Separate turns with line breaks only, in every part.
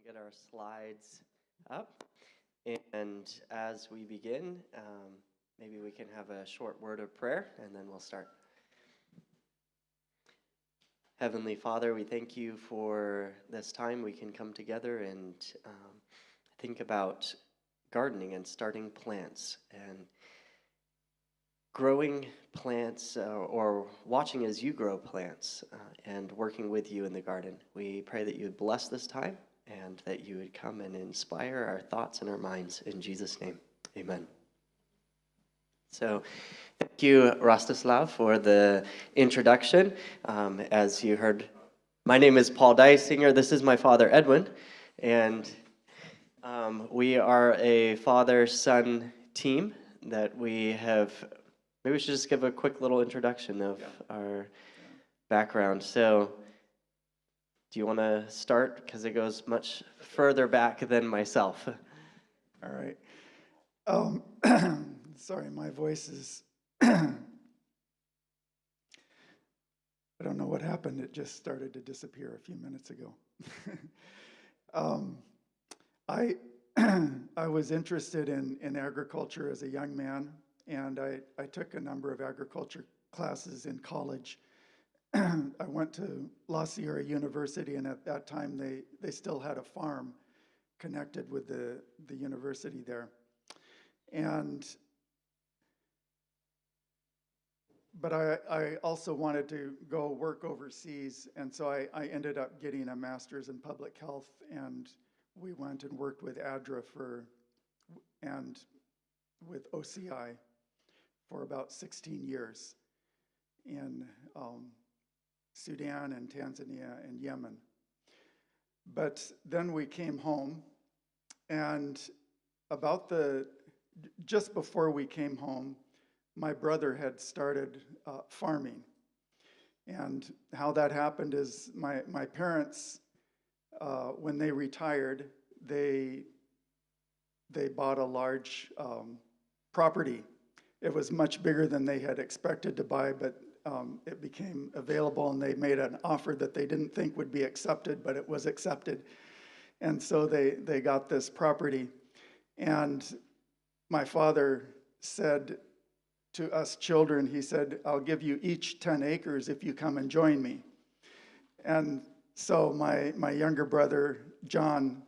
Get our slides up. And as we begin, maybe we can have a short word of prayer, and then we'll start. Heavenly Father, we thank you for this time we can come together and think about gardening and starting plants and growing plants or watching as you grow plants and working with you in the garden. We pray that you would bless this time and that you would come and inspire our thoughts and our minds. In Jesus' name, amen. So thank you, Rostislav, for the introduction. As you heard, my name is Paul Dysinger. This is my father, Edwin, and we are a father-son team that we have. Maybe we should just give a quick little introduction of our background. So, do you want to start? Because it goes much further back than myself.
All right. Sorry, my voice is... I don't know what happened. It just started to disappear a few minutes ago. I was interested in agriculture as a young man, and I took a number of agriculture classes in college. I went to La Sierra University, and at that time they still had a farm connected with the university there. But I also wanted to go work overseas, and so I ended up getting a master's in public health, and we went and worked with ADRA and with OCI for about 16 years in Sudan and Tanzania and Yemen. But then we came home, and just before we came home, my brother had started farming. And how that happened is my parents, when they retired, they bought a large property. It was much bigger than they had expected to buy, but it became available, and they made an offer that they didn't think would be accepted, but it was accepted. And so they got this property. And my father said to us children, he said, "I'll give you each 10 acres if you come and join me." And so my younger brother, John,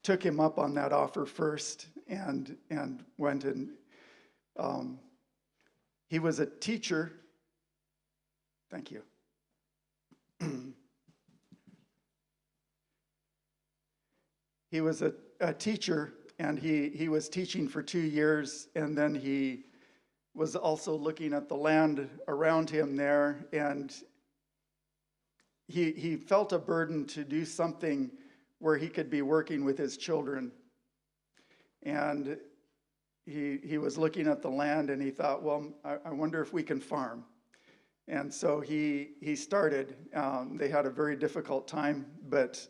took him up on that offer first and went and he was a teacher. Thank you. He was a teacher, and he was teaching for 2 years, and then he was also looking at the land around him there, and he felt a burden to do something where he could be working with his children. And he was looking at the land, and he thought, well, I wonder if we can farm. And so he started. They had a very difficult time, but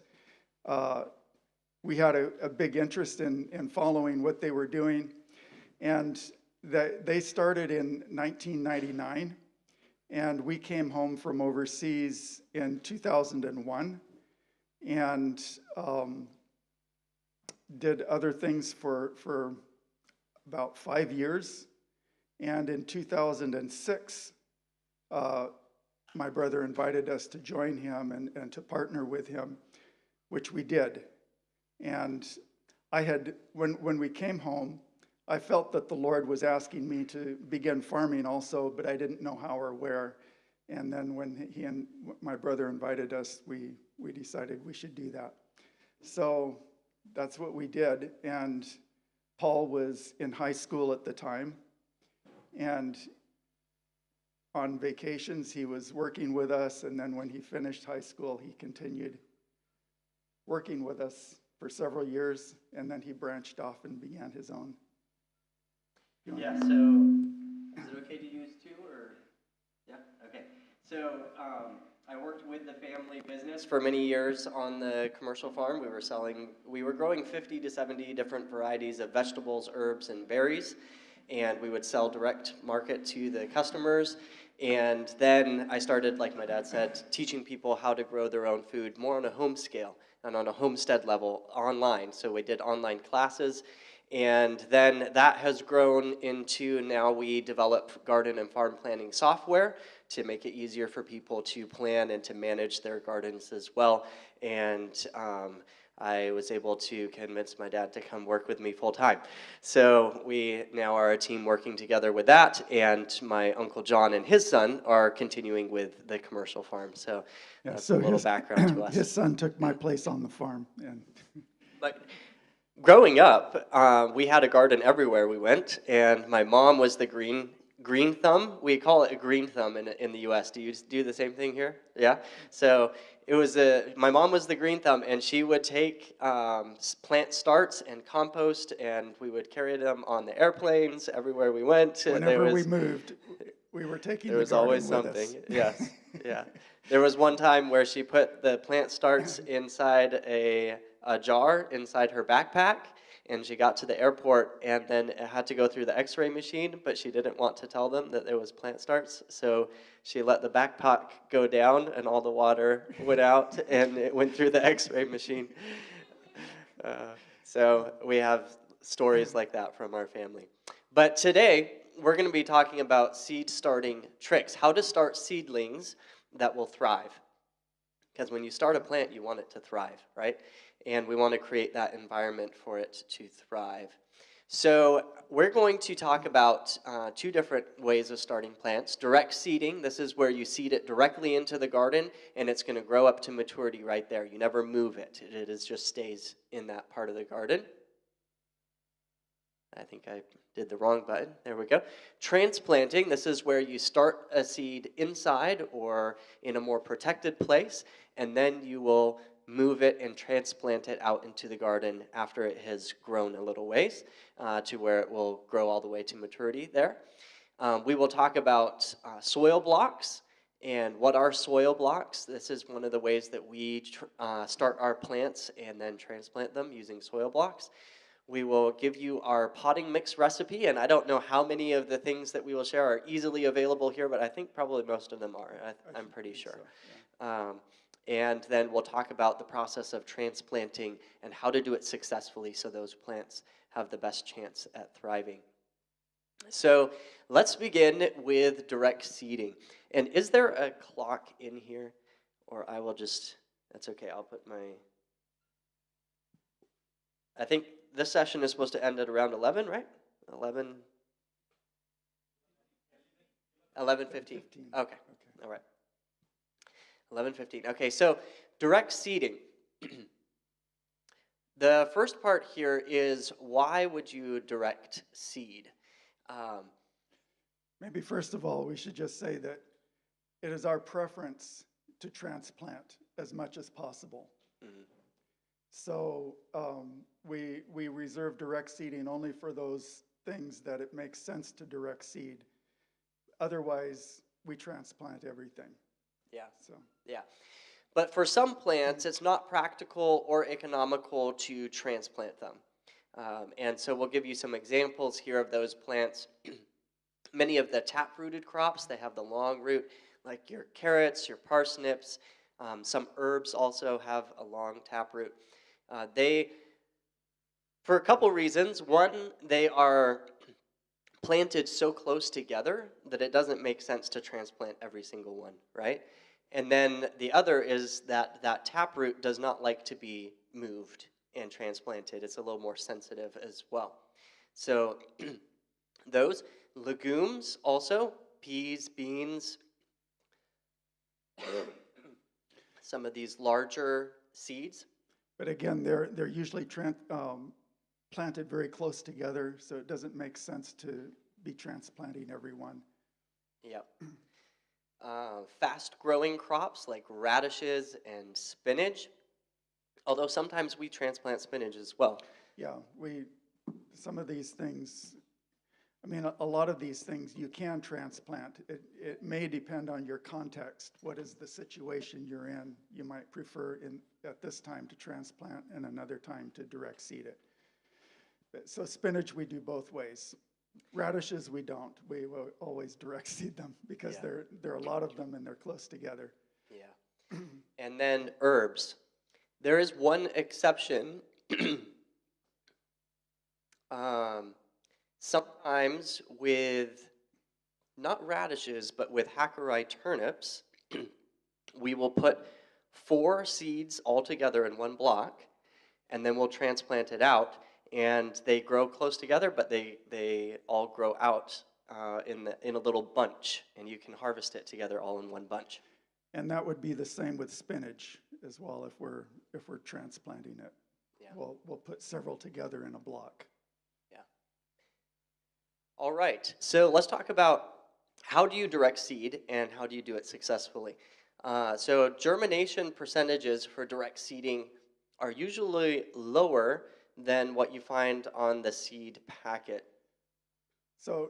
we had a big interest in following what they were doing. And they started in 1999, and we came home from overseas in 2001 and did other things for about 5 years. And in 2006, my brother invited us to join him and to partner with him, which we did. And when we came home, I felt that the Lord was asking me to begin farming also, but I didn't know how or where. And then when he and my brother invited us, we decided we should do that. So that's what we did. And Paul was in high school at the time. And on vacations, he was working with us. And then when he finished high school, he continued working with us for several years. And then he branched off and began his own.
Yeah, so is it okay to use two or? Yeah, okay. So I worked with the family business for many years on the commercial farm. We were growing 50 to 70 different varieties of vegetables, herbs, and berries, and we would sell direct market to the customers. And then I started, like my dad said, teaching people how to grow their own food more on a home scale and on a homestead level online. So we did online classes. And then that has grown into now we develop garden and farm planning software to make it easier for people to plan and to manage their gardens as well. And I was able to convince my dad to come work with me full time. So we now are a team working together with that, and my Uncle John and his son are continuing with the commercial farm. So
Yeah,
that's
so
a little background to us.
his son took my place on the farm, and
But growing up, we had a garden everywhere we went, and my mom was the green thumb. We call it a green thumb in the U.S. Do you do the same thing here? Yeah. So it was my mom was the green thumb, and she would take plant starts and compost, and we would carry them on the airplanes everywhere we went.
whenever we moved, we were taking
There
the
was
garden
always
with
something.
us.
Yes. Yeah. There was one time where she put the plant starts inside a jar inside her backpack, and she got to the airport and then it had to go through the x-ray machine, but she didn't want to tell them that there was plant starts, so she let the backpack go down and all the water went out and it went through the x-ray machine. So we have stories like that from our family. But today, we're going to be talking about seed starting tricks, how to start seedlings that will thrive. Because when you start a plant, you want it to thrive, right? And we want to create that environment for it to thrive. So we're going to talk about two different ways of starting plants. Direct seeding, this is where you seed it directly into the garden, and it's going to grow up to maturity right there. You never move it. It just stays in that part of the garden. I think I did the wrong button. There we go. Transplanting, this is where you start a seed inside or in a more protected place, and then you will move it and transplant it out into the garden after it has grown a little ways to where it will grow all the way to maturity there. We will talk about soil blocks and what are soil blocks. This is one of the ways that we start our plants and then transplant them using soil blocks. We will give you our potting mix recipe, and I don't know how many of the things that we will share are easily available here, but I think probably most of them are. I'm pretty sure. So, yeah. And then we'll talk about the process of transplanting and how to do it successfully so those plants have the best chance at thriving. So let's begin with direct seeding. And is there a clock in here? Or I will just, that's okay, I'll put my, I think this session is supposed to end at around 11, right? 11:15. Okay, all right. 11:15. Okay, so direct seeding. The first part here is why would you direct seed?
Maybe first of all, we should just say that it is our preference to transplant as much as possible. Mm-hmm. So we reserve direct seeding only for those things that it makes sense to direct seed. Otherwise, we transplant everything.
Yeah. So yeah. But for some plants, it's not practical or economical to transplant them. And so we'll give you some examples here of those plants. Many of the tap-rooted crops, they have the long root, like your carrots, your parsnips. Some herbs also have a long taproot. For a couple reasons. One, they are planted so close together that it doesn't make sense to transplant every single one, right? And then the other is that that taproot does not like to be moved and transplanted. It's a little more sensitive as well. So those legumes also, peas, beans, some of these larger seeds.
But again, they're usually planted very close together, so it doesn't make sense to be transplanting every one.
Yep. Fast-growing crops like radishes and spinach, although sometimes we transplant spinach as well.
Yeah, some of these things, I mean, a lot of these things you can transplant. It may depend on your context. What is the situation you're in? You might prefer at this time to transplant and another time to direct seed it. So spinach we do both ways. Radishes, we don't. We will always direct seed them because
Yeah.
there are a lot of them and they're close together.
Yeah. And then herbs. There is one exception. Sometimes with not radishes, but with Hackeri turnips, we will put 4 seeds all together in one block, and then we'll transplant it out. And they grow close together, but they all grow out in a little bunch, and you can harvest it together all in one bunch.
And that would be the same with spinach as well if we're transplanting it.
Yeah.
We'll put several together in a block.
Yeah. All right. So let's talk about how do you direct seed and how do you do it successfully. So germination percentages for direct seeding are usually lower than what you find on the seed packet.
So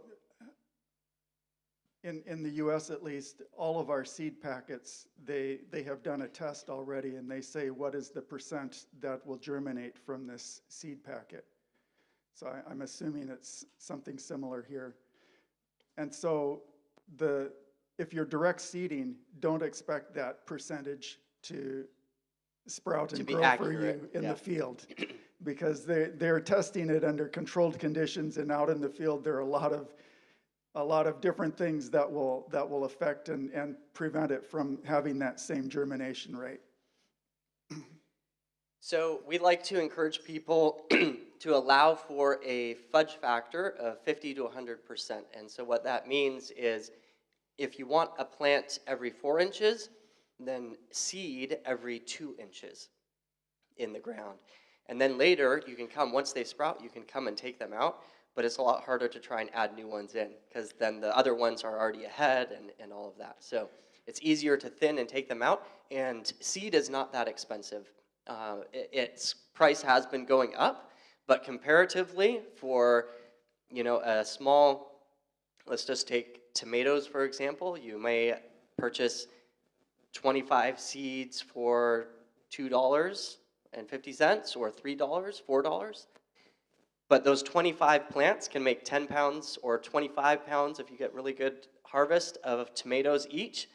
in the US at least, all of our seed packets, they have done a test already and they say what is the percent that will germinate from this seed packet. So I'm assuming it's something similar here. And so if you're direct seeding, don't expect that percentage to sprout and grow for you in the field, because they're testing it under controlled conditions, and out in the field there are a lot of different things that will affect and prevent it from having that same germination rate.
So we like to encourage people to allow for a fudge factor of 50 to 100%. And so what that means is if you want a plant every 4 inches, then seed every 2 inches in the ground. And then later, you can come, once they sprout, you can come and take them out, but it's a lot harder to try and add new ones in, because then the other ones are already ahead and all of that. So it's easier to thin and take them out, and seed is not that expensive. Its price has been going up, but comparatively for, a small, let's just take tomatoes, for example. You may purchase 25 seeds for $2.50 or $3, $4. But those 25 plants can make 10 pounds or 25 pounds if you get really good harvest of tomatoes each.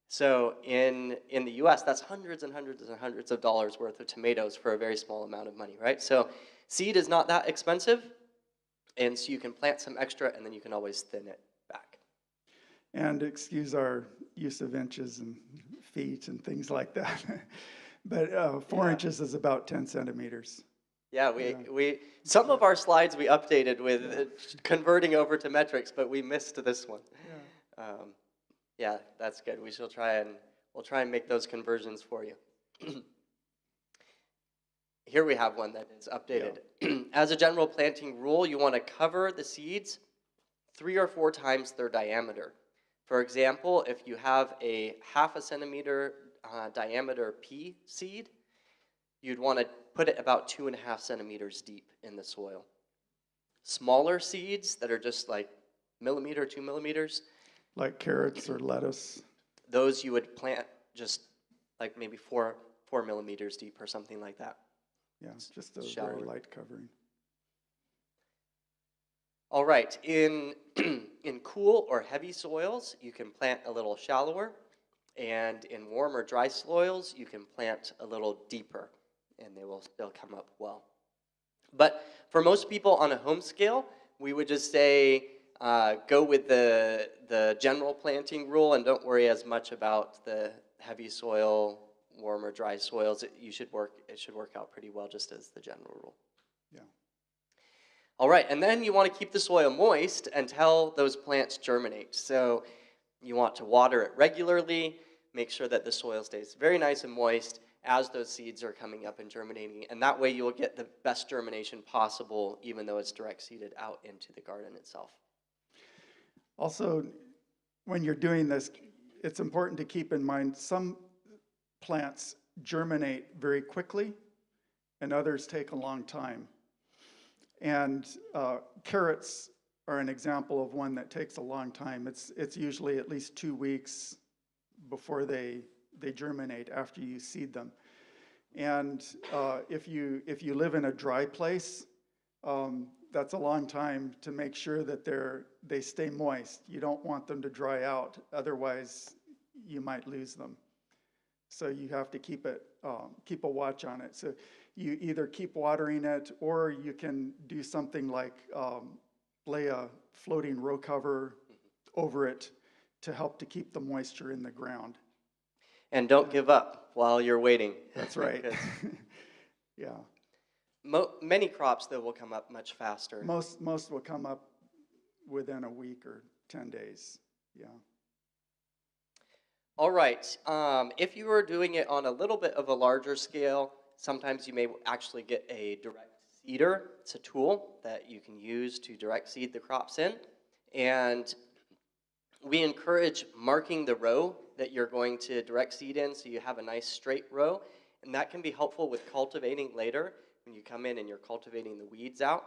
So in the US, that's hundreds and hundreds and hundreds of dollars worth of tomatoes for a very small amount of money, right? So seed is not that expensive, and so you can plant some extra and then you can always thin it back.
And excuse our use of inches and feet and things like that. But 4 inches is about 10 centimeters.
Yeah, we some of our slides we updated with converting over to metrics, but we missed this one.
Yeah.
Yeah, that's good. We'll try and make those conversions for you. Here we have one that is updated. Yeah. As a general planting rule, you want to cover the seeds 3 or 4 times their diameter. For example, if you have a 1/2 centimeter diameter pea seed, you'd want to put it about 2.5 centimeters deep in the soil. Smaller seeds that are just like 2 millimeters.
Like carrots or lettuce.
Those you would plant just like maybe 4 millimeters deep or something like that.
Yeah, just a
shallower.
very light covering.
All right, in cool or heavy soils, you can plant a little shallower, and in warm or dry soils, you can plant a little deeper, and they will still come up well. But for most people on a home scale, we would just say go with the general planting rule and don't worry as much about the heavy soil, warm or dry soils. It should work out pretty well just as the general rule.
Yeah.
All right, and then you want to keep the soil moist until those plants germinate. So you want to water it regularly, make sure that the soil stays very nice and moist as those seeds are coming up and germinating. And that way you will get the best germination possible, even though it's direct seeded out into the garden itself.
Also, when you're doing this, it's important to keep in mind some plants germinate very quickly and others take a long time. And carrots are an example of one that takes a long time. It's usually at least 2 weeks before they germinate after you seed them. And if you live in a dry place, That's a long time to make sure that they stay moist. You don't want them to dry out, otherwise you might lose them. So you have to keep a watch on it. So you either keep watering it, or you can do something like lay a floating row cover over it to help to keep the moisture in the ground.
And don't give up while you're waiting.
That's right. Yeah.
Many crops, though, will come up much faster.
Most will come up within a week or 10 days. Yeah.
All right. If you are doing it on a little bit of a larger scale, sometimes you may actually get a direct seeder. It's a tool that you can use to direct seed the crops in. And we encourage marking the row that you're going to direct seed in so you have a nice straight row. And that can be helpful with cultivating later when you come in and you're cultivating the weeds out.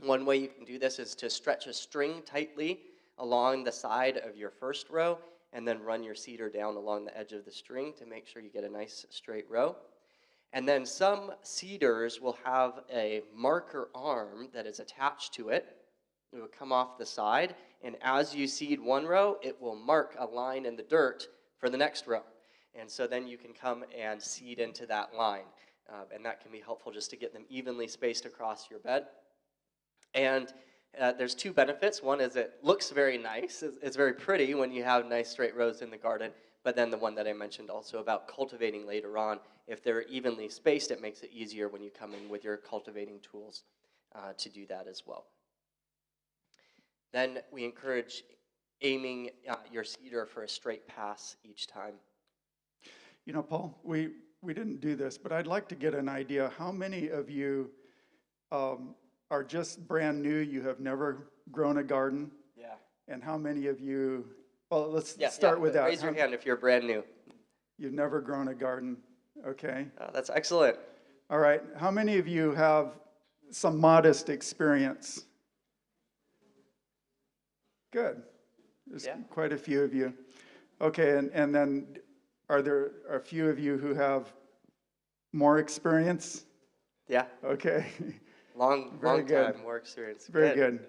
One way you can do this is to stretch a string tightly along the side of your first row and then run your seeder down along the edge of the string to make sure you get a nice straight row. And then some seeders will have a marker arm that is attached to it. It will come off the side, and as you seed one row, it will mark a line in the dirt for the next row. And so then you can come and seed into that line. And that can be helpful just to get them evenly spaced across your bed. And there's two benefits. One is it looks very nice. It's very pretty when you have nice straight rows in the garden. But then the one that I mentioned also about cultivating later on, if they're evenly spaced, it makes it easier when you come in with your cultivating tools to do that as well. Then we encourage aiming your seeder for a straight pass each time.
You know, Paul, we didn't do this, but I'd like to get an idea. How many of you are just brand new? You have never grown a garden?
Yeah.
And how many of you, well, let's start with that.
Raise your hand if you're brand new.
You've never grown a garden, okay.
That's excellent.
All right, how many of you have some modest experience? Good. There's quite a few of you. Okay, and then are there a few of you who have more experience?
Yeah.
Okay.
Long time, more experience.
Very good.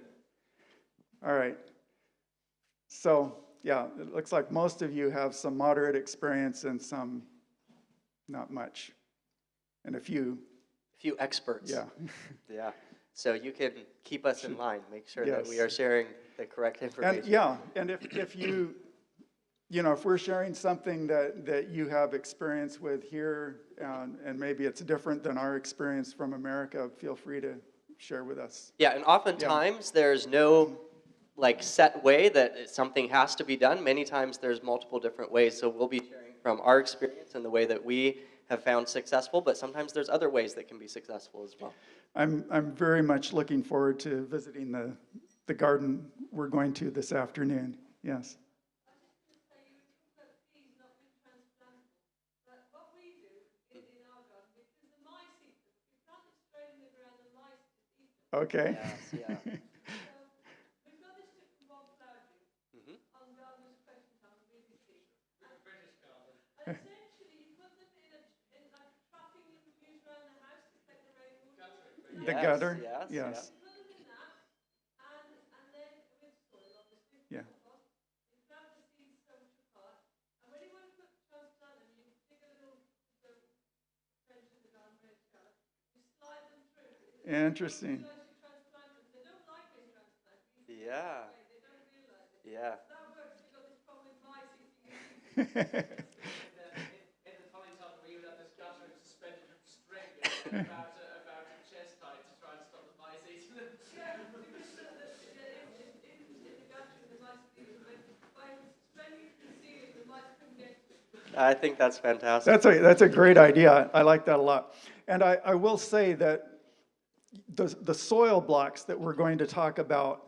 All right. So, yeah, it looks like most of you have some moderate experience and some not much. And a few.
Few experts.
Yeah.
Yeah. So you can keep us in line, make sure that we are sharing the correct information.
And if you know, if we're sharing something that you have experience with here, and maybe it's different than our experience from America, feel free to share with us.
Yeah, and oftentimes there's no set way that something has to be done. Many times there's multiple different ways, so we'll be sharing from our experience and the way that we have found successful, but sometimes there's other ways that can be successful as well.
I'm very much looking forward to visiting the garden we're going to this afternoon. Yes. Okay.
Yes, yeah.
The gutter?
Yes.
Yes. Yeah. Interesting.
Yeah. Yeah.
In the funny time we would have this guttering suspended from string about a chest height to try and stop the mice eating them.
I think that's fantastic.
That's a great idea. I like that a lot. And I will say that the soil blocks that we're going to talk about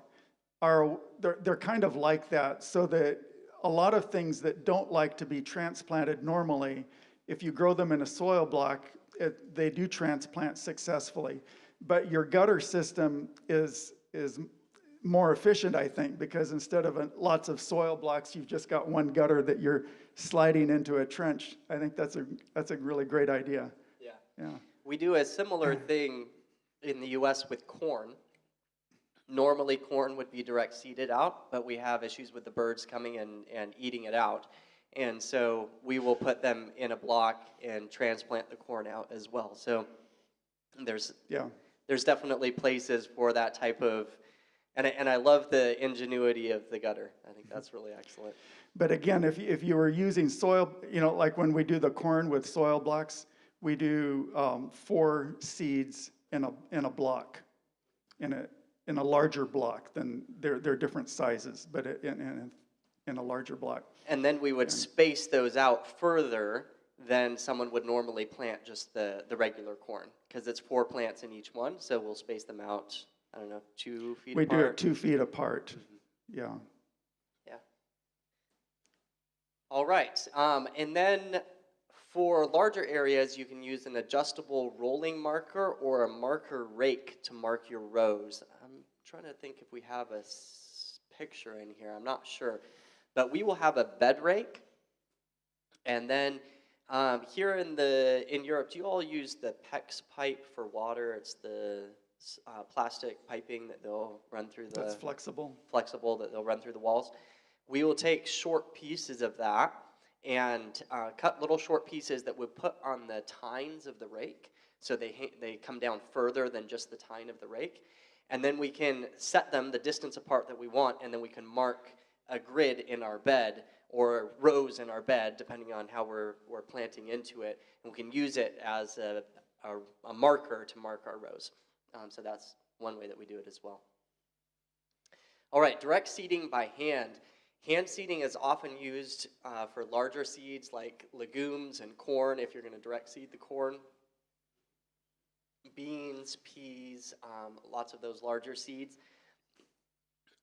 they're kind of like that, so that a lot of things that don't like to be transplanted normally, if you grow them in a soil block, they do transplant successfully. But your gutter system is more efficient, I think, because instead of lots of soil blocks, you've just got one gutter that you're sliding into a trench. I think that's a really great idea.
Yeah.
Yeah.
We do a similar thing in the US with corn. Normally, corn would be direct seeded out, but we have issues with the birds coming and eating it out. And so we will put them in a block and transplant the corn out as well. So there's definitely places for that type of, and I love the ingenuity of the gutter. I think that's really excellent.
But again, if you were using soil, like when we do the corn with soil blocks, we do 4 seeds in a block, in a larger block. Then they're different sizes, but in a larger block.
And then we would space those out further than someone would normally plant just the regular corn, because it's 4 plants in each one. So we'll space them out, I don't know, 2 feet apart.
We do it 2 feet apart. Yeah.
Yeah. All right. And then for larger areas, you can use an adjustable rolling marker or a marker rake to mark your rows. I'm trying to think if we have a picture in here. I'm not sure. But we will have a bed rake, and then here in Europe, do you all use the PEX pipe for water? It's the plastic piping that they'll run through the...
That's flexible.
Flexible, that they'll run through the walls. We will take short pieces of that and cut little short pieces that we put on the tines of the rake, so they come down further than just the tine of the rake. And then we can set them the distance apart that we want, and then we can mark a grid in our bed or rows in our bed, depending on how we're planting into it. And we can use it as a marker to mark our rows. So that's one way that we do it as well. All right, direct seeding by hand. Hand seeding is often used for larger seeds like legumes and corn, if you're going to direct seed the corn. Beans, peas, lots of those larger seeds.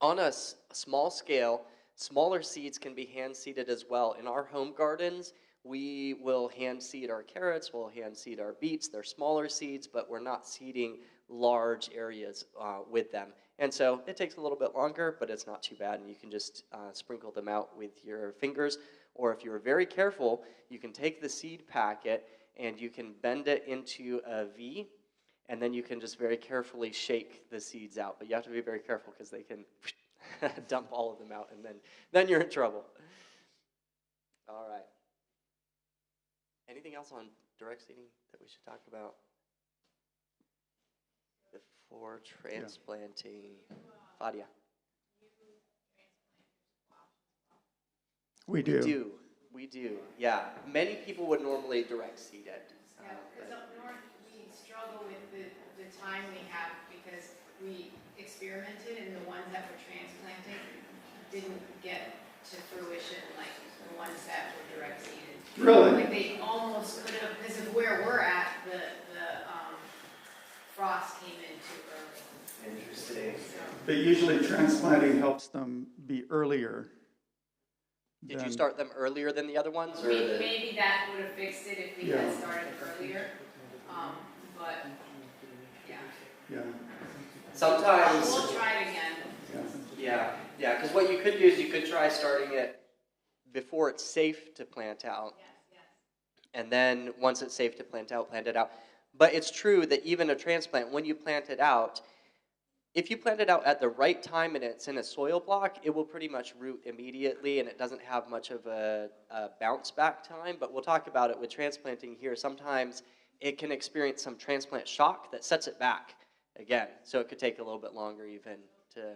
On a small scale, smaller seeds can be hand seeded as well. In our home gardens, we will hand seed our carrots, we'll hand seed our beets. They're smaller seeds, but we're not seeding large areas with them. And so it takes a little bit longer, but it's not too bad, and you can just sprinkle them out with your fingers. Or if you're very careful, you can take the seed packet and you can bend it into a V, and then you can just very carefully shake the seeds out. But you have to be very careful because they can dump all of them out, and then you're in trouble. All right. Anything else on direct seeding that we should talk about before transplanting? Fadia.
We do.
We do. Yeah. Many people would normally direct seed it.
Yeah, because up north we struggle with the time we have because we experimented and the ones that were transplanted didn't get to fruition like the ones that were direct seeded.
Really?
Like they almost could have, because of where we're at, the frost came in too early.
Interesting.
But usually transplanting helps them be earlier.
Did you start them earlier than the other ones? Or
Maybe that would have fixed it if we had started earlier. But yeah.
Yeah.
Sometimes.
We'll try it again.
Yeah, because what you could do is you could try starting it before it's safe to plant out.
Yes.
And then once it's safe to plant it out. But it's true that even a transplant, when you plant it out, if you plant it out at the right time and it's in a soil block, it will pretty much root immediately and it doesn't have much of a bounce back time. But we'll talk about it with transplanting here. Sometimes it can experience some transplant shock that sets it back again. So it could take a little bit longer even to...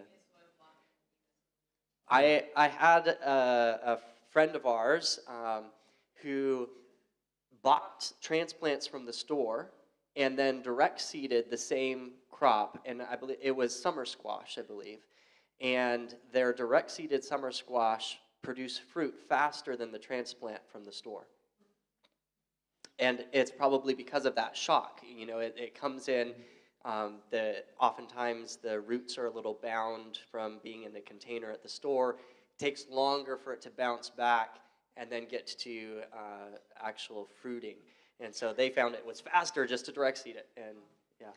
I had a friend of ours who bought transplants from the store and then direct seeded the same crop, and I believe it was summer squash, I believe. And their direct seeded summer squash produced fruit faster than the transplant from the store. And it's probably because of that shock. You know, it comes in, oftentimes the roots are a little bound from being in the container at the store. It takes longer for it to bounce back and then get to actual fruiting. And so they found it was faster just to direct seed it, and yeah.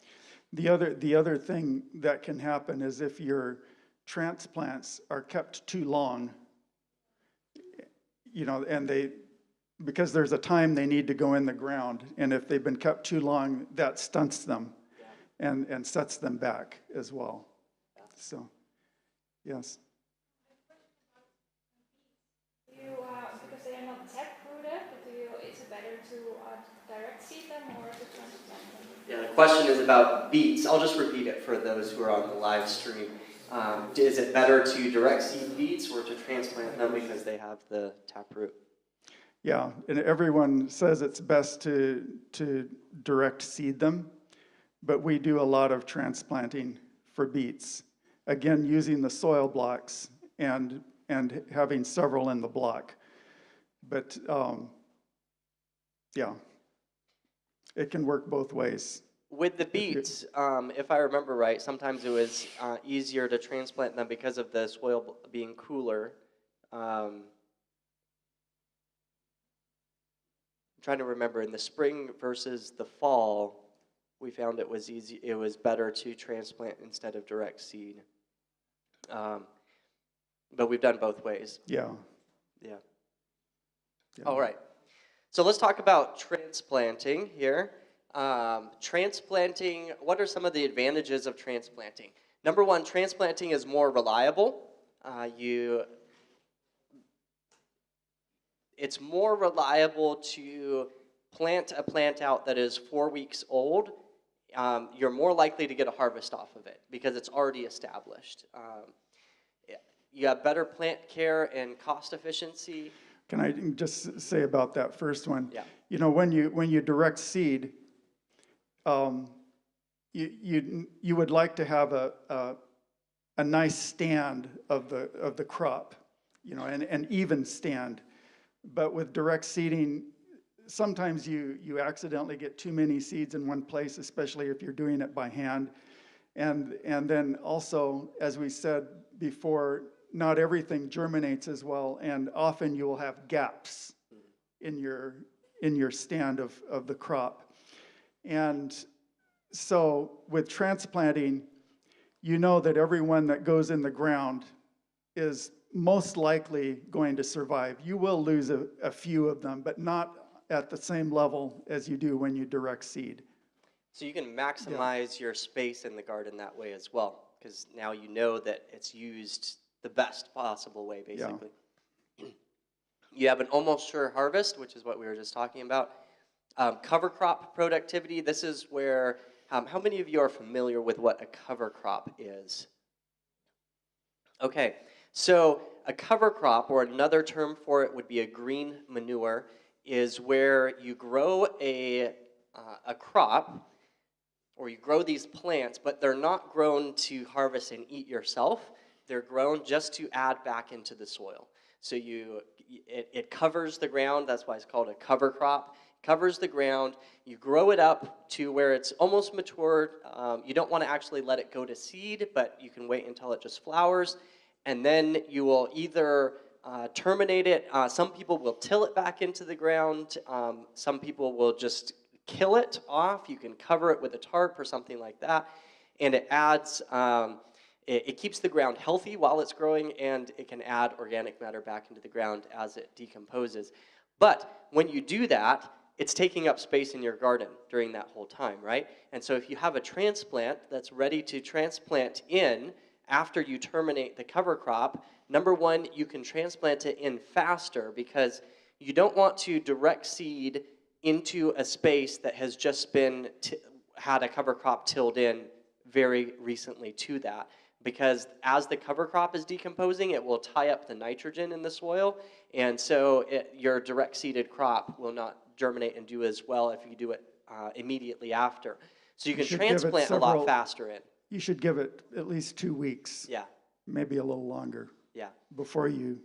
The other thing that can happen is if your transplants are kept too long, you know, and because there's a time they need to go in the ground, and if they've been kept too long, that stunts them. and sets them back as well. So, yes.
Because they are not tap rooted, is it better to direct seed them or to transplant them?
Yeah, the question is about beets. I'll just repeat it for those who are on the live stream. Is it better to direct seed beets or to transplant them because they have the taproot?
Yeah, and everyone says it's best to direct seed them, but we do a lot of transplanting for beets. Again, using the soil blocks and having several in the block. But yeah, it can work both ways.
With the beets, if I remember right, sometimes it was easier to transplant them because of the soil being cooler. I'm trying to remember, in the spring versus the fall, we found it was easy. It was better to transplant instead of direct seed. But we've done both ways.
Yeah.
Yeah.
Yeah.
All right. So let's talk about transplanting here. Transplanting, what are some of the advantages of transplanting? Number one, transplanting is more reliable. It's more reliable to plant a plant out that is 4 weeks old. You're more likely to get a harvest off of it because it's already established. You have better plant care and cost efficiency.
Can I just say about that first one?
Yeah.
You know, when you direct seed, you would like to have a nice stand of the crop, you know, an even stand. But with direct seeding, sometimes you accidentally get too many seeds in one place, especially if you're doing it by hand. And then also, as we said before, not everything germinates as well, and often you will have gaps in your stand of the crop. And so with transplanting, you know that every one that goes in the ground is most likely going to survive. You will lose a few of them, but not at the same level as you do when you direct seed.
So you can maximize your space in the garden that way as well, because now you know that it's used the best possible way, basically. Yeah. You have an almost sure harvest, which is what we were just talking about. Cover crop productivity, this is where, how many of you are familiar with what a cover crop is? Okay, so a cover crop, or another term for it would be a green manure, is where you grow a crop, or you grow these plants, but they're not grown to harvest and eat yourself. They're grown just to add back into the soil. So it covers the ground. That's why it's called a cover crop. Covers the ground. You grow it up to where it's almost mature. You don't want to actually let it go to seed, but you can wait until it just flowers. And then you will either terminate it. Some people will till it back into the ground. Some people will just kill it off. You can cover it with a tarp or something like that. And it adds... It keeps the ground healthy while it's growing, and it can add organic matter back into the ground as it decomposes. But when you do that, it's taking up space in your garden during that whole time, right? And so if you have a transplant that's ready to transplant in after you terminate the cover crop, number one, you can transplant it in faster because you don't want to direct seed into a space that has just been had a cover crop tilled in very recently to that. Because as the cover crop is decomposing, it will tie up the nitrogen in the soil, and so your direct seeded crop will not germinate and do as well if you do it immediately after. So you can transplant a lot faster in.
You should give it at least 2 weeks.
Yeah.
Maybe a little longer.
Yeah.
Before you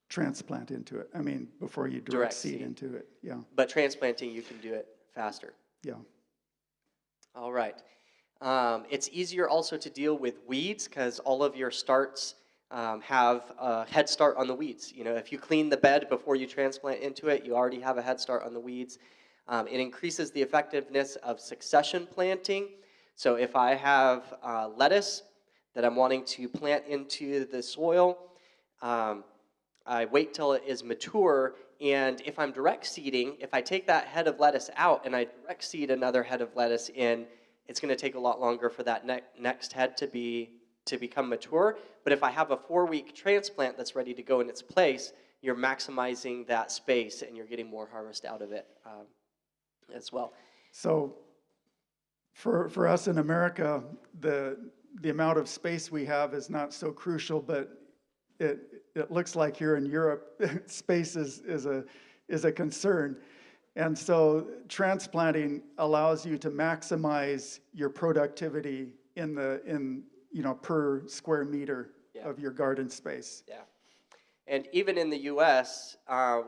transplant into it. I mean, before you direct seed into it. Yeah.
But transplanting, you can do it faster.
Yeah.
All right. It's easier also to deal with weeds because all of your starts have a head start on the weeds. You know, if you clean the bed before you transplant into it, you already have a head start on the weeds. It increases the effectiveness of succession planting. So if I have lettuce that I'm wanting to plant into the soil, I wait till it is mature, and if I'm direct seeding, if I take that head of lettuce out and I direct seed another head of lettuce in, it's going to take a lot longer for that next head to become mature. But if I have a 4-week transplant that's ready to go in its place, you're maximizing that space and you're getting more harvest out of it as well.
So for us in America, the amount of space we have is not so crucial, but it looks like here in Europe, space is a concern. And so transplanting allows you to maximize your productivity in per square meter of your garden space.
Yeah. And even in the U.S.,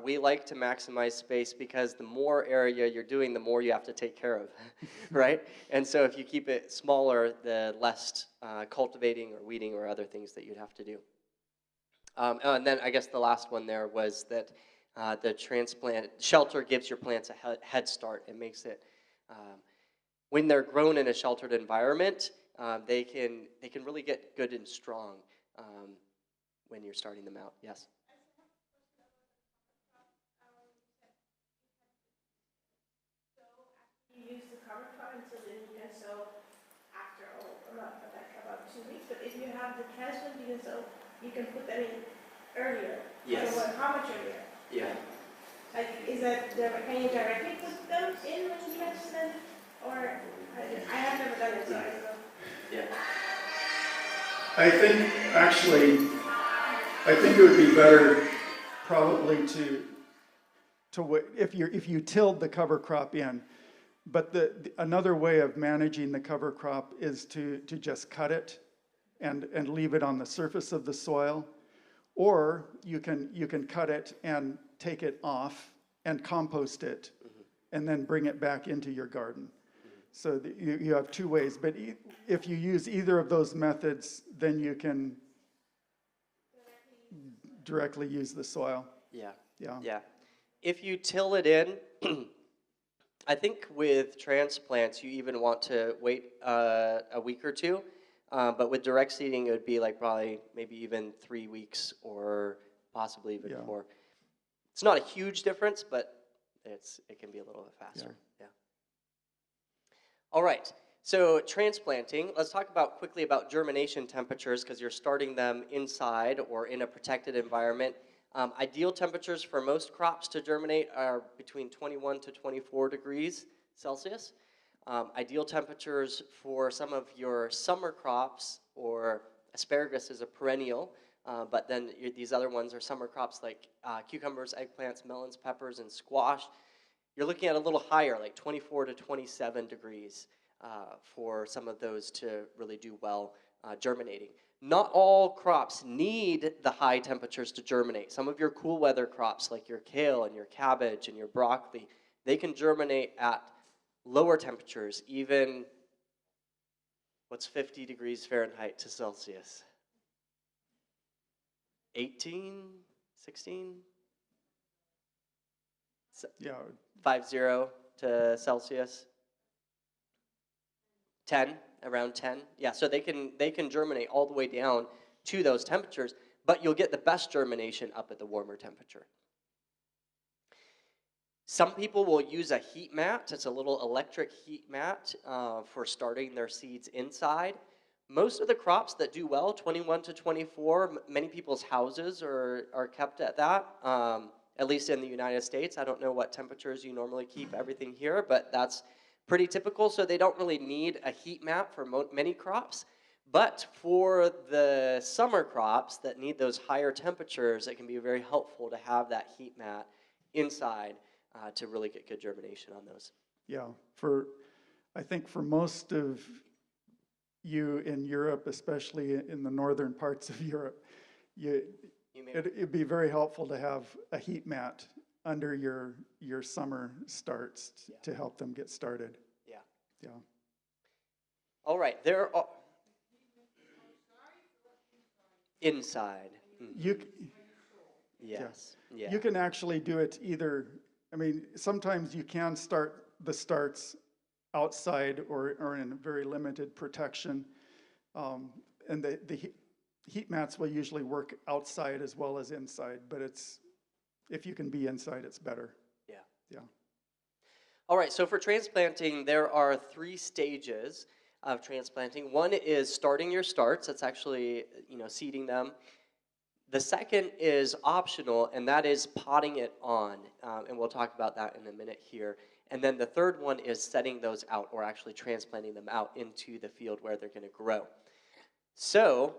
we like to maximize space because the more area you're doing, the more you have to take care of, right? And so if you keep it smaller, the less cultivating or weeding or other things that you'd have to do. And then I guess the last one there was that the transplant shelter gives your plants a head start. It makes it, when they're grown in a sheltered environment, they can really get good and strong when you're starting them out. Yes?
You use the cover crop until then you can sow after about 2 weeks. But if you have the transplant, you can put them in earlier.
Yes.
So how much earlier?
Yeah.
Like, can you directly put them in when you transplant? Or I have never done it, so I don't know.
Yeah.
I think it would be better probably if you tilled the cover crop in. But another way of managing the cover crop is to just cut it and leave it on the surface of the soil, or you can cut it and take it off and compost it, and then bring it back into your garden. So you have two ways. But if you use either of those methods, then you can directly use the soil.
Yeah. If you till it in, I think with transplants, you even want to wait a week or two. But with direct seeding, it would be like probably maybe even 3 weeks or possibly even more. It's not a huge difference, but it can be a little bit faster. Yeah. All right. So transplanting, let's talk quickly about germination temperatures because you're starting them inside or in a protected environment. Ideal temperatures for most crops to germinate are between 21 to 24 degrees Celsius. Ideal temperatures for some of your summer crops, or asparagus is a perennial, but then these other ones are summer crops like cucumbers, eggplants, melons, peppers, and squash. You're looking at a little higher, like 24 to 27 degrees for some of those to really do well germinating. Not all crops need the high temperatures to germinate. Some of your cool weather crops, like your kale and your cabbage and your broccoli, they can germinate at lower temperatures, even, what's 50 degrees Fahrenheit to Celsius? 18, 16?
Yeah.
50 to Celsius? 10, around 10. Yeah, so they can germinate all the way down to those temperatures, but you'll get the best germination up at the warmer temperature. Some people will use a heat mat. It's a little electric heat mat for starting their seeds inside. Most of the crops that do well, 21 to 24, many people's houses are kept at that, at least in the United States. I don't know what temperatures you normally keep everything here, but that's pretty typical, so they don't really need a heat mat for many crops. But for the summer crops that need those higher temperatures, it can be very helpful to have that heat mat inside to really get good germination on those.
Yeah, I think for most of you in Europe, especially in the northern parts of Europe, it'd be very helpful to have a heat mat under your summer starts to help them get started. Yeah.
All right, there are inside. Mm-hmm. Yes. Yeah.
You can actually do it either. I mean, sometimes you can start the starts outside or in very limited protection, and the heat mats will usually work outside as well as inside. But if you can be inside, it's better.
Yeah.
Yeah.
All right, so for transplanting, there are 3 stages of transplanting. One is starting your starts. That's actually, seeding them. The second is optional, and that is potting it on, and we'll talk about that in a minute here. And then the third one is setting those out, or actually transplanting them out into the field where they're going to grow. So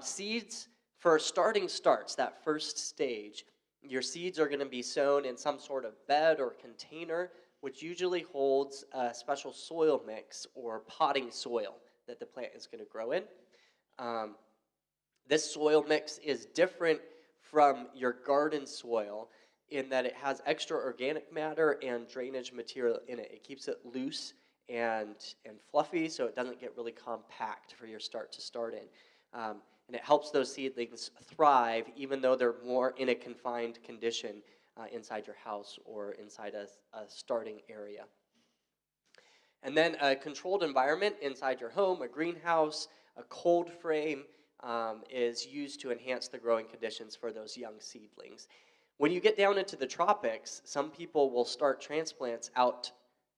seeds for starting starts, that first stage, your seeds are going to be sown in some sort of bed or container, which usually holds a special soil mix or potting soil that the plant is going to grow in. This soil mix is different from your garden soil in that it has extra organic matter and drainage material in it. It keeps it loose and fluffy so it doesn't get really compact for your start to start in. And it helps those seedlings thrive even though they're more in a confined condition inside your house or inside a starting area. And then a controlled environment inside your home, a greenhouse, a cold frame, is used to enhance the growing conditions for those young seedlings. When you get down into the tropics, some people will start transplants out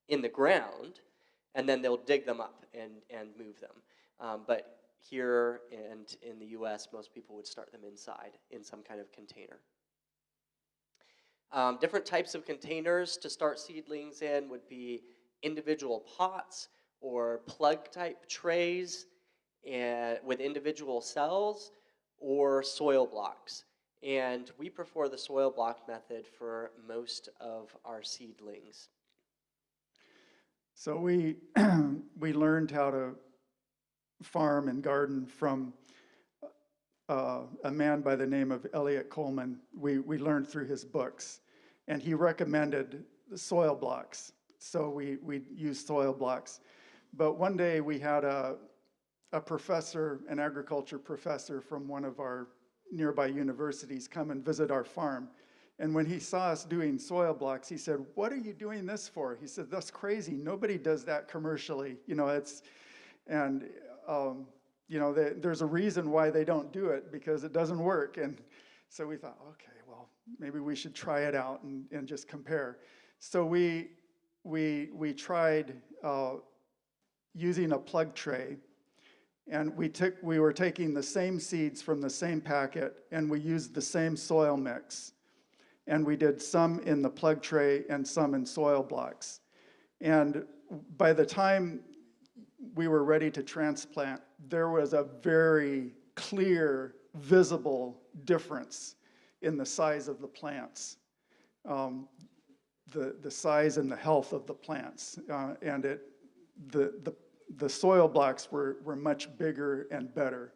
in the ground, and then they'll dig them up and move them. But here and in the U.S., most people would start them inside in some kind of container. Different types of containers to start seedlings in would be individual pots or plug-type trays with individual cells or soil blocks. And we prefer the soil block method for most of our seedlings.
So we learned how to farm and garden from a man by the name of Elliot Coleman. We learned through his books, and he recommended the soil blocks. So we used soil blocks. But one day we had a professor, an agriculture professor from one of our nearby universities come and visit our farm. And when he saw us doing soil blocks, he said, "What are you doing this for?" He said, "That's crazy. Nobody does that commercially. There's a reason why they don't do it, because it doesn't work." And so we thought, okay, well, maybe we should try it out and just compare. So we tried using a plug tray. And we were taking the same seeds from the same packet, and we used the same soil mix. And we did some in the plug tray and some in soil blocks. And by the time we were ready to transplant, there was a very clear, visible difference in the size of the plants, the size and the health of the plants, and the soil blocks were much bigger and better.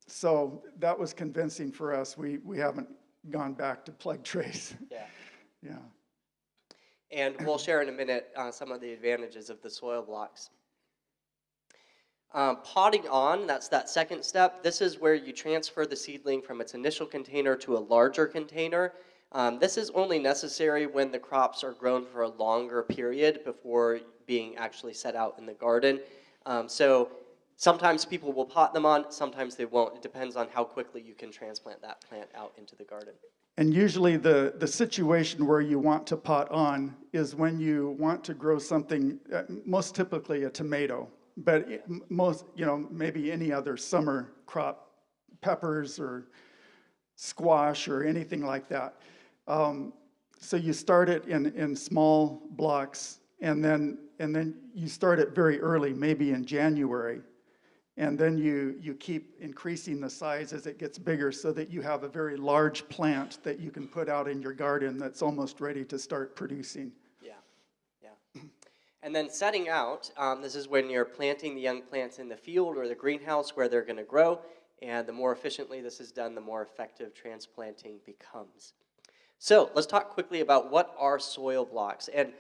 So that was convincing for us. We haven't gone back to plug trays. Yeah.
And we'll share in a minute some of the advantages of the soil blocks. Potting on, that's that second step. This is where you transfer the seedling from its initial container to a larger container. This is only necessary when the crops are grown for a longer period before being actually set out in the garden. So sometimes people will pot them on, sometimes they won't. It depends on how quickly you can transplant that plant out into the garden.
And usually the situation where you want to pot on is when you want to grow something, most typically a tomato, but maybe any other summer crop, peppers or squash or anything like that. So you start it in small blocks, and then you start it very early, maybe in January, and then you keep increasing the size as it gets bigger so that you have a very large plant that you can put out in your garden that's almost ready to start producing.
Yeah. And then setting out, this is when you're planting the young plants in the field or the greenhouse where they're going to grow, and the more efficiently this is done, the more effective transplanting becomes. So let's talk quickly about what are soil blocks. And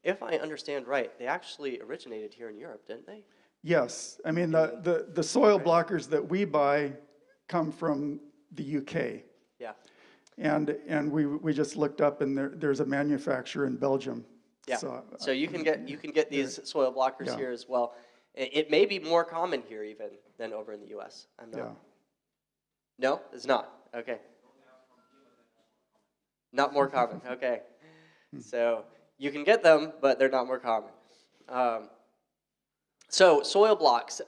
if I understand right, they actually originated here in Europe, didn't they?
Yes. I mean, the soil blockers that we buy come from the UK.
Yeah.
And we just looked up, and there's a manufacturer in Belgium.
Yeah. So you can get these soil blockers here as well. It may be more common here even than over in the U.S. I'm not.
Yeah.
No, it's not. Okay. Not more common. Okay. So You can get them, but they're not more common. So soil blocks,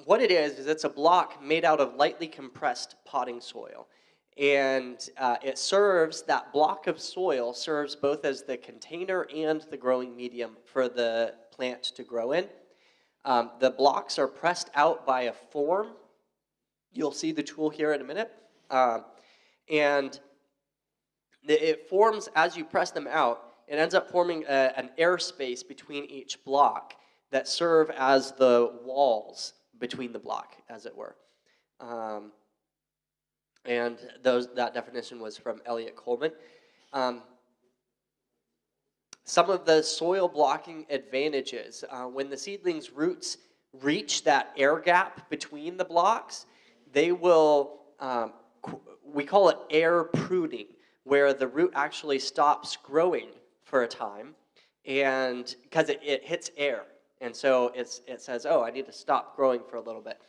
what it is it's a block made out of lightly compressed potting soil. And that block of soil serves both as the container and the growing medium for the plant to grow in. The blocks are pressed out by a form. You'll see the tool here in a minute. And it forms, as you press them out, it ends up forming an airspace between each block that serve as the walls between the block, as it were. And that definition was from Elliot Coleman. Some of the soil blocking advantages, when the seedling's roots reach that air gap between the blocks, they will, we call it air pruning, where the root actually stops growing for a time, and because it hits air. And so it says, oh, I need to stop growing for a little bit.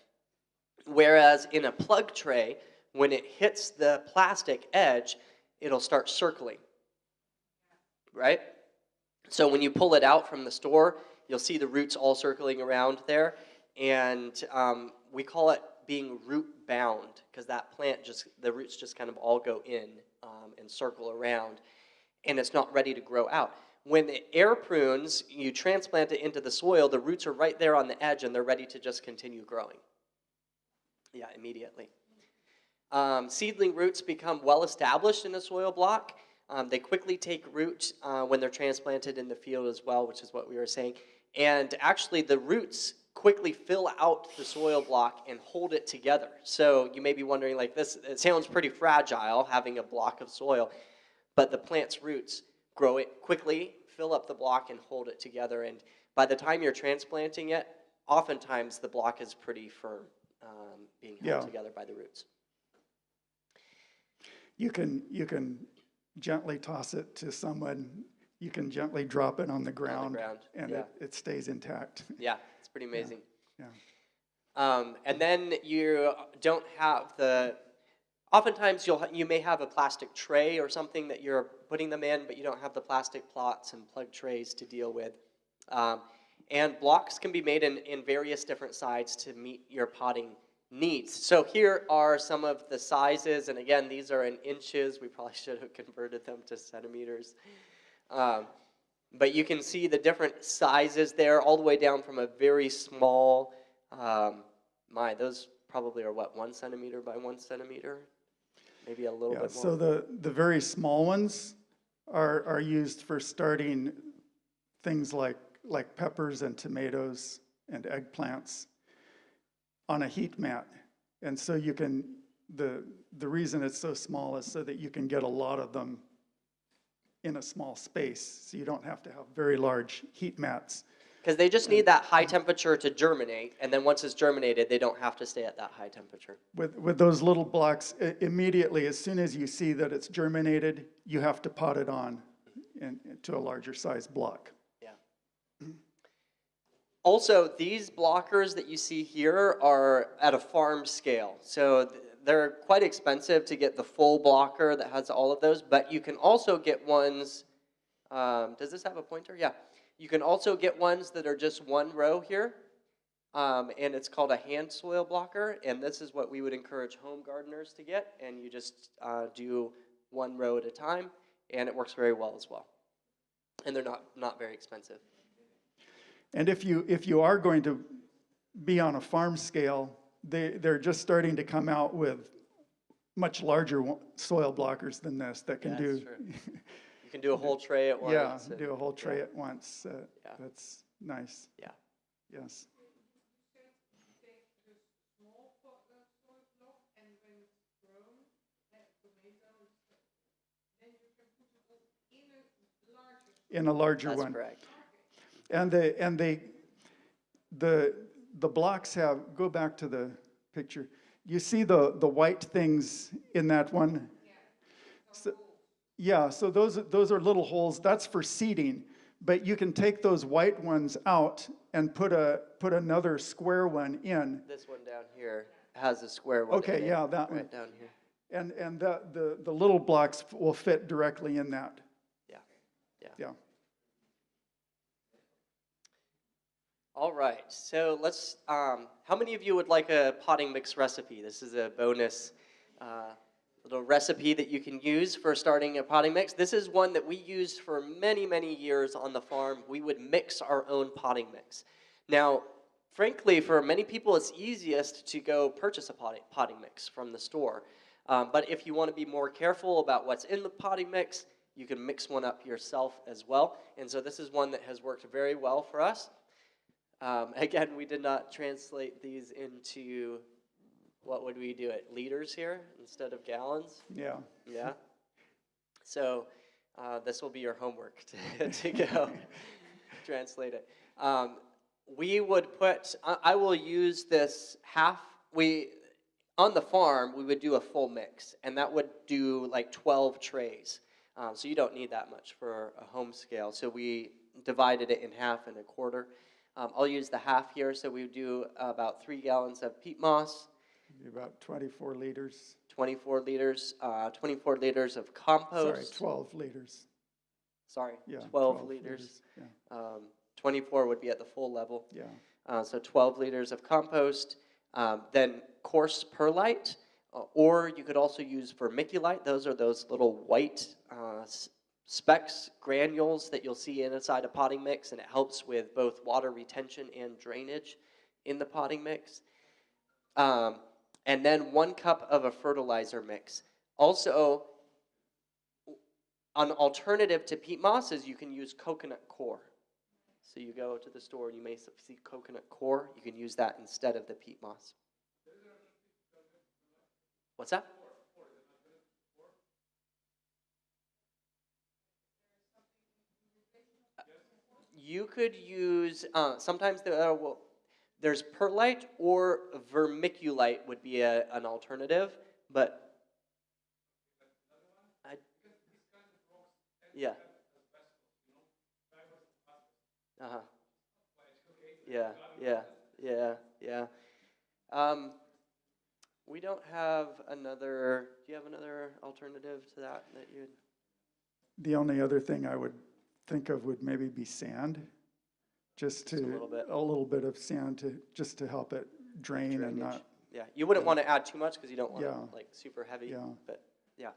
Whereas in a plug tray, when it hits the plastic edge, it'll start circling, right? So when you pull it out from the store, you'll see the roots all circling around there. And we call it being root bound, because that plant the roots just kind of all go in and circle around, and it's not ready to grow out. When it air prunes, you transplant it into the soil, the roots are right there on the edge, and they're ready to just continue growing. Yeah, immediately. Seedling roots become well established in a soil block. They quickly take root when they're transplanted in the field as well, which is what we were saying. And actually, the roots quickly fill out the soil block and hold it together. So you may be wondering, like, it sounds pretty fragile, having a block of soil, but the plant's roots grow it quickly, fill up the block, and hold it together. And by the time you're transplanting it, oftentimes the block is pretty firm, being held together by the roots.
You can gently toss it to someone. You can gently drop it on the ground, and it stays intact.
Yeah, it's pretty amazing.
Yeah.
And then you don't have oftentimes you may have a plastic tray or something that you're putting them in, but you don't have the plastic plots and plug trays to deal with. And blocks can be made in various different sizes to meet your potting needs. So here are some of the sizes, and again, these are in inches. We probably should have converted them to centimeters. But you can see the different sizes there, all the way down from a very small, those probably are 1 centimeter by 1 centimeter? Maybe a little bit more.
So the very small ones are used for starting things like peppers and tomatoes and eggplants on a heat mat. And so you can, the reason it's so small is so that you can get a lot of them in a small space, so you don't have to have very large heat mats.
Because they just need that high temperature to germinate, and then once it's germinated, they don't have to stay at that high temperature.
With those little blocks, immediately, as soon as you see that it's germinated, you have to pot it on to a larger size block.
Yeah. Also, these blockers that you see here are at a farm scale. So they're quite expensive to get the full blocker that has all of those, but you can also get ones, does this have a pointer? Yeah. You can also get ones that are just one row here, and it's called a hand soil blocker, and this is what we would encourage home gardeners to get, and you just do one row at a time, and it works very well as well. And they're not very expensive.
And if you are going to be on a farm scale, they're just starting to come out with much larger soil blockers than this that can do.
True. You can do a whole tray at once.
Yeah, do a whole tray at once. That's nice.
Yeah.
Yes. In a larger one.
That's correct.
And the blocks have, go back to the picture. You see the white things in that one? So those are little holes. That's for seeding. But you can take those white ones out and put another square one in.
This one down here has a square one.
Okay, yeah, that one.
Right down here.
And the little blocks will fit directly in that.
Yeah.
Yeah.
All right, so let's, how many of you would like a potting mix recipe? This is a bonus little recipe that you can use for starting a potting mix. This is one that we used for many, many years on the farm. We would mix our own potting mix. Now, frankly, for many people, it's easiest to go purchase a potting mix from the store. But if you want to be more careful about what's in the potting mix, you can mix one up yourself as well. And so this is one that has worked very well for us. Again, we did not translate these into, what would we do it, liters here instead of gallons?
Yeah.
Yeah. So this will be your homework to go translate it. We would put, I will use this on the farm, we would do a full mix, and that would do like 12 trays. So you don't need that much for a home scale. So we divided it in half and a quarter. I'll use the half here, so we do about 3 gallons of peat moss.
About 24 liters.
24 liters, 24 liters of compost.
Sorry, 12 liters.
Sorry,
Yeah,
12 liters.
Yeah.
24 would be at the full level.
Yeah.
So 12 liters of compost. Then coarse perlite, or you could also use vermiculite. Those are those little white specks, granules that you'll see inside a potting mix, and it helps with both water retention and drainage in the potting mix. And then 1 cup of a fertilizer mix. Also, an alternative to peat moss is you can use coconut coir. So you go to the store and you may see coconut coir. You can use that instead of the peat moss. What's that? You could use, sometimes there's perlite or vermiculite would be an alternative, but yeah. Uh-huh. Yeah. We don't have another, do you have another alternative to that you'd?
The only other thing I would think of would maybe be sand. Just
a little bit.
A little bit of sand just to help it drain and not.
Yeah, you wouldn't want to add too much because you don't want it like super heavy.
Yeah.
But yeah.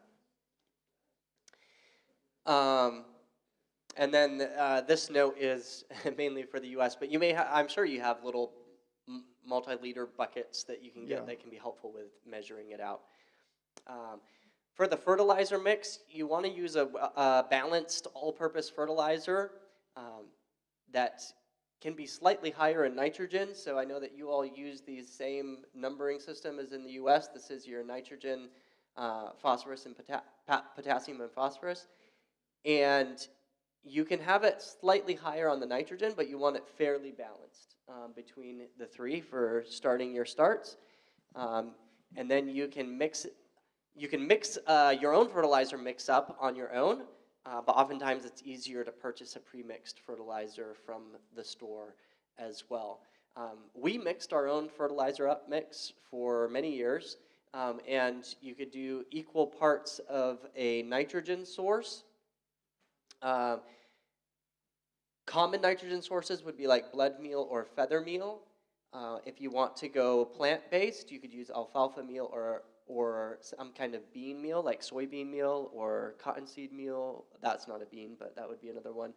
And then this note is mainly for the U.S., but you may I'm sure you have little multi-liter buckets that you can get that can be helpful with measuring it out. For the fertilizer mix, you want to use a balanced all-purpose fertilizer that can be slightly higher in nitrogen. So I know that you all use the same numbering system as in the U.S. This is your nitrogen, phosphorus, and potassium and phosphorus. And you can have it slightly higher on the nitrogen, but you want it fairly balanced between the 3 for starting your starts. And then you can mix your own fertilizer mix up on your own, but oftentimes it's easier to purchase a pre-mixed fertilizer from the store as well. We mixed our own fertilizer up mix for many years, and you could do equal parts of a nitrogen source. Common nitrogen sources would be like blood meal or feather meal. If you want to go plant-based, you could use alfalfa meal or some kind of bean meal, like soybean meal or cottonseed meal. That's not a bean, but that would be another one.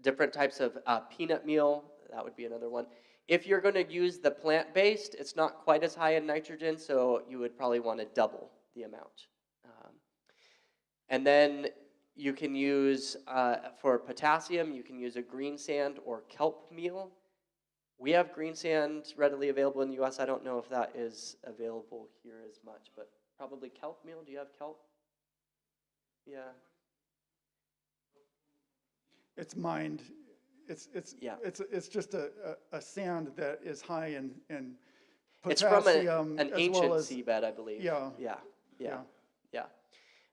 Different types of peanut meal, that would be another one. If you're going to use the plant-based, it's not quite as high in nitrogen, so you would probably want to double the amount. And then you can use, for potassium, you can use a green sand or kelp meal. We have green sand readily available in the U.S. I don't know if that is available here as much, but probably kelp meal. Do you have kelp? Yeah.
It's mined. It's just a sand that is high in potassium.
It's from an ancient
as,
seabed, I believe.
Yeah.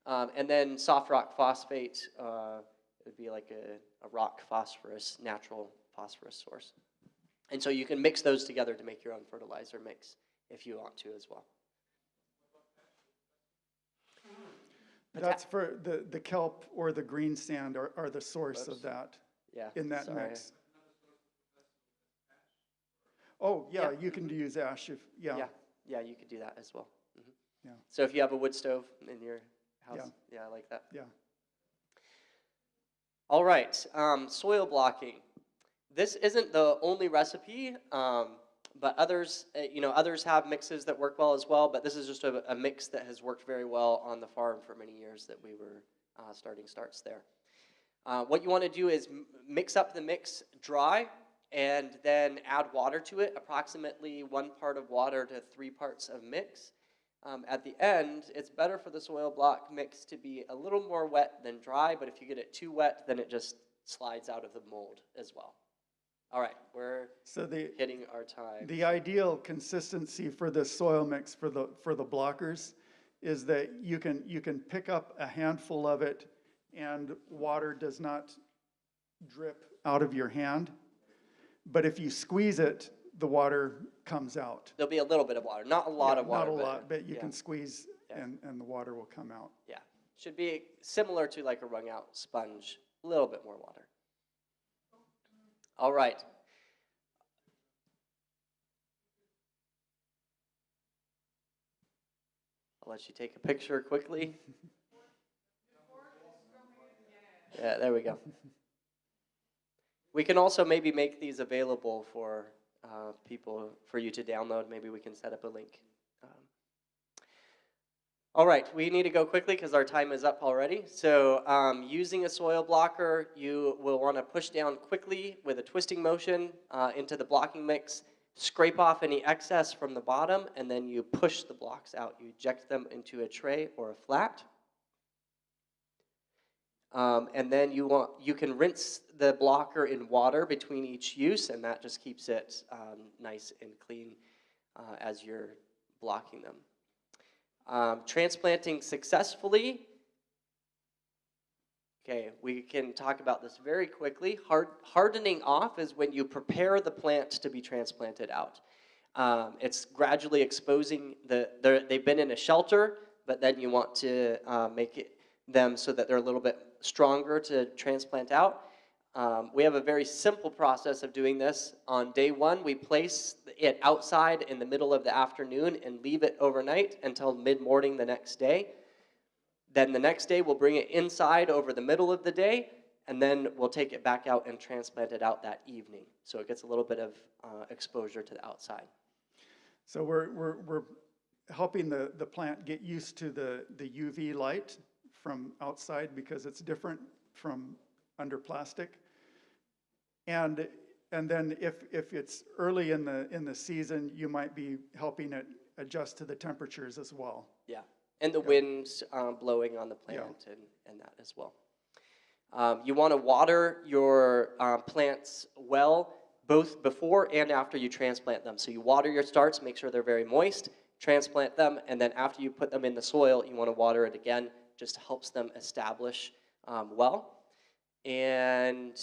And then soft rock phosphate would be like a rock phosphorus, natural phosphorus source. And so you can mix those together to make your own fertilizer mix if you want to as well.
That's for the kelp or the green sand are the source of that in that mix. Oh, yeah,
Yeah.
you can use ash if, yeah.
Yeah, you could do that as well. Mhm.
Yeah.
So if you have a wood stove in your house,
Yeah.
I like that.
Yeah.
All right, soil blocking. This isn't the only recipe, but others have mixes that work well as well. But this is just a mix that has worked very well on the farm for many years that we were starting starts there. What you want to do is mix up the mix dry and then add water to it, approximately 1 part of water to 3 parts of mix. At the end, it's better for the soil block mix to be a little more wet than dry, but if you get it too wet, then it just slides out of the mold as well. All right, we're hitting our time.
The ideal consistency for this soil mix for the blockers is that you can pick up a handful of it and water does not drip out of your hand. But if you squeeze it, the water comes out.
There'll be a little bit of water, not a lot of water.
Not a lot, but you
yeah.
can squeeze
Yeah.
and the water will come out.
Yeah, should be similar to like a wrung out sponge, a little bit more water. All right. I'll let you take a picture quickly. Yeah, there we go. We can also maybe make these available for people, for you to download. Maybe we can set up a link. All right, we need to go quickly because our time is up already. So using a soil blocker, you will want to push down quickly with a twisting motion into the blocking mix, scrape off any excess from the bottom, and then you push the blocks out. You eject them into a tray or a flat. And then you can rinse the blocker in water between each use, and that just keeps it nice and clean as you're blocking them. Transplanting successfully. Okay, we can talk about this very quickly. Hardening off is when you prepare the plant to be transplanted out. It's gradually exposing they've been in a shelter, but then you want to make them so that they're a little bit stronger to transplant out. We have a very simple process of doing this. On day 1, we place it outside in the middle of the afternoon and leave it overnight until mid-morning the next day. Then the next day, we'll bring it inside over the middle of the day, and then we'll take it back out and transplant it out that evening. So it gets a little bit of exposure to the outside. So
we're helping the plant get used to the UV light from outside because it's different from under plastic. And then if it's early in the season, you might be helping it adjust to the temperatures as well.
Yeah, and the winds blowing on the plant and that as well. You want to water your plants well, both before and after you transplant them. So you water your starts, make sure they're very moist, transplant them, and then after you put them in the soil, you want to water it again, just helps them establish well. And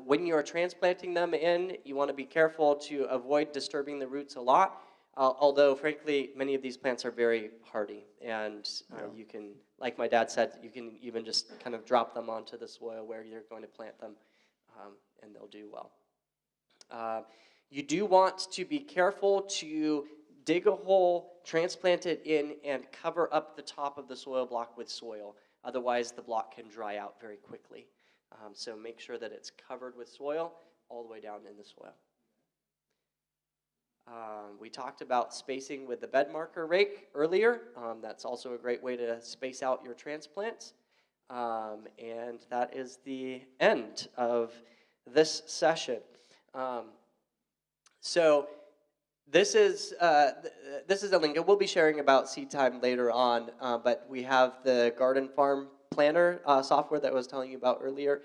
when you're transplanting them in, you want to be careful to avoid disturbing the roots a lot. Although, frankly, many of these plants are very hardy, and you can, like my dad said, you can even just kind of drop them onto the soil where you're going to plant them, and they'll do well. You do want to be careful to dig a hole, transplant it in, and cover up the top of the soil block with soil. Otherwise, the block can dry out very quickly. So make sure that it's covered with soil all the way down in the soil. We talked about spacing with the bed marker rake earlier. That's also a great way to space out your transplants. And that is the end of this session. So this is a link. We'll be sharing about seed time later on, but we have the Garden Farm Planner software that I was telling you about earlier.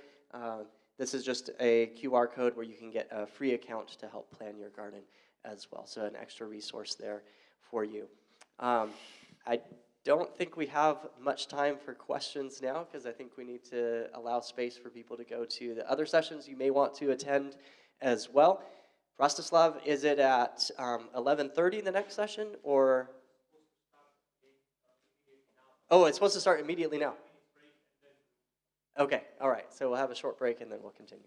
This is just a QR code where you can get a free account to help plan your garden as well. So an extra resource there for you. I don't think we have much time for questions now because I think we need to allow space for people to go to the other sessions you may want to attend as well. Rostislav, is it at 11:30 the next session, or? Oh, it's supposed to start immediately now. Okay, all right. So we'll have a short break and then we'll continue.